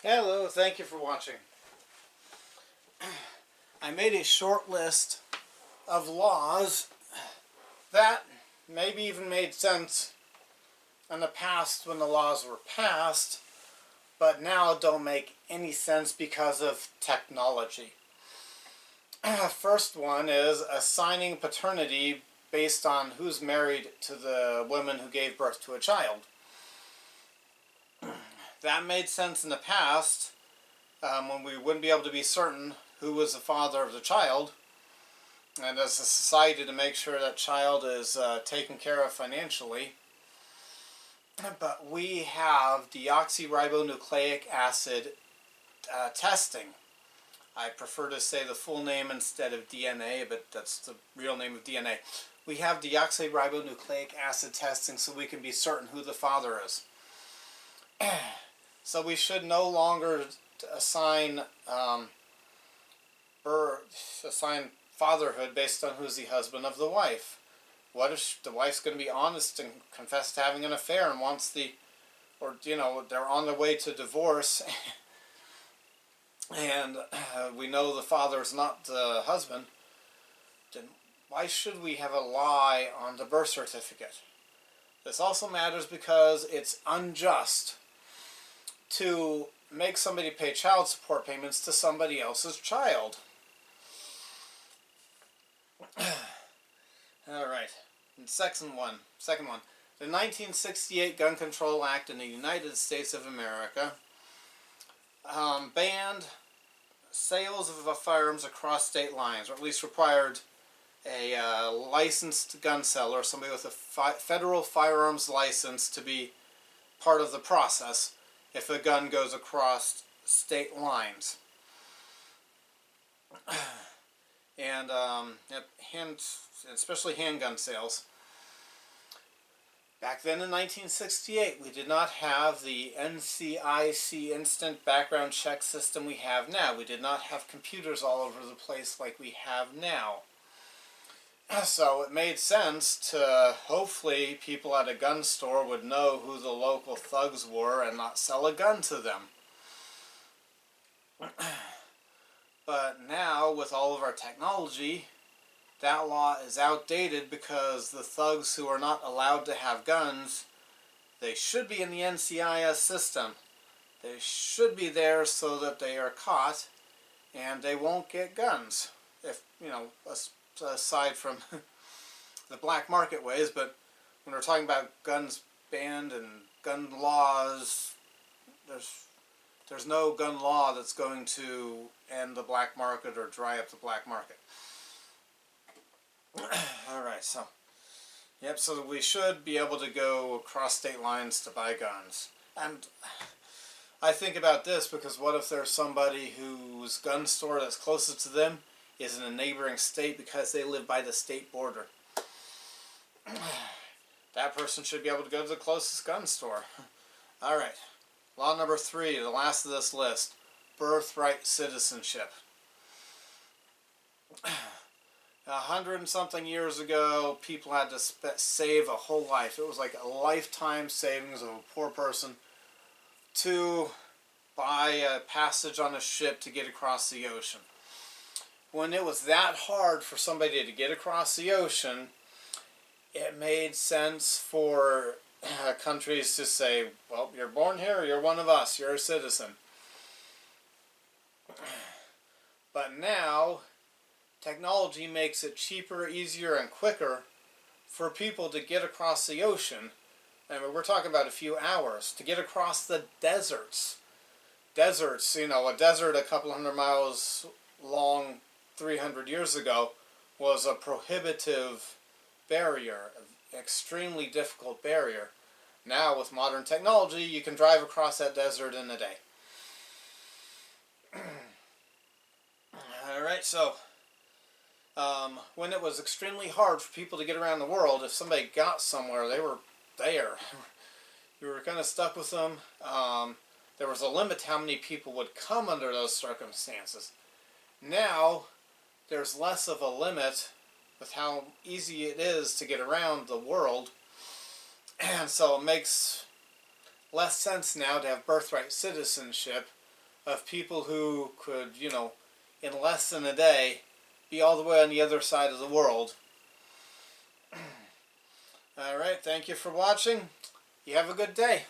Hello, thank you for watching. I made a short list of laws that maybe even made sense in the past when the laws were passed, but now don't make any sense because of technology. First one is assigning paternity based on who's married to the woman who gave birth to a child. That made sense in the past when we wouldn't be able to be certain who was the father of the child, and as a society to make sure that child is taken care of financially. But we have deoxyribonucleic acid testing. I prefer to say the full name instead of DNA, but that's the real name of DNA. We have deoxyribonucleic acid testing so we can be certain who the father is. So we should no longer assign fatherhood based on who's the husband of the wife. What if the wife's going to be honest and confess to having an affair and wants they're on their way to divorce, and we know the father is not the husband, then why should we have a lie on the birth certificate? This also matters because it's unjust to make somebody pay child support payments to somebody else's child. Alright, second one. The 1968 Gun Control Act in the United States of America banned sales of firearms across state lines, or at least required a licensed gun seller, somebody with a federal firearms license, to be part of the process if a gun goes across state lines. And especially handgun sales. Back then in 1968, we did not have the NCIC instant background check system we have now. We did not have computers all over the place like we have now. So it made sense to, hopefully, people at a gun store would know who the local thugs were and not sell a gun to them. But now, with all of our technology, that law is outdated because the thugs who are not allowed to have guns, they should be in the NCIS system. They should be there so that they are caught and they won't get guns. If, aside from the black market ways, but when we're talking about guns banned and gun laws, there's no gun law that's going to end the black market or dry up the black market. Alright, so we should be able to go across state lines to buy guns. And I think about this because what if there's somebody whose gun store that's closest to them is in a neighboring state because they live by the state border? That person should be able to go to the closest gun store. Alright, law number 3, the last of this list, birthright citizenship. 100 and something years ago, people had to save a whole life. It was like a lifetime savings of a poor person to buy a passage on a ship to get across the ocean. When it was that hard for somebody to get across the ocean, it made sense for countries to say, well, you're born here, you're one of us, you're a citizen. But now, technology makes it cheaper, easier, and quicker for people to get across the ocean. And we're talking about a few hours to get across the deserts. Deserts, a desert a couple hundred miles long 300 years ago was a prohibitive barrier, an extremely difficult barrier. Now, with modern technology, you can drive across that desert in a day. Alright, so when it was extremely hard for people to get around the world, if somebody got somewhere, they were there. You were kind of stuck with them. There was a limit to how many people would come under those circumstances. Now, there's less of a limit with how easy it is to get around the world, and so it makes less sense now to have birthright citizenship of people who could, you know, in less than a day, be all the way on the other side of the world. Alright, thank you for watching. You have a good day.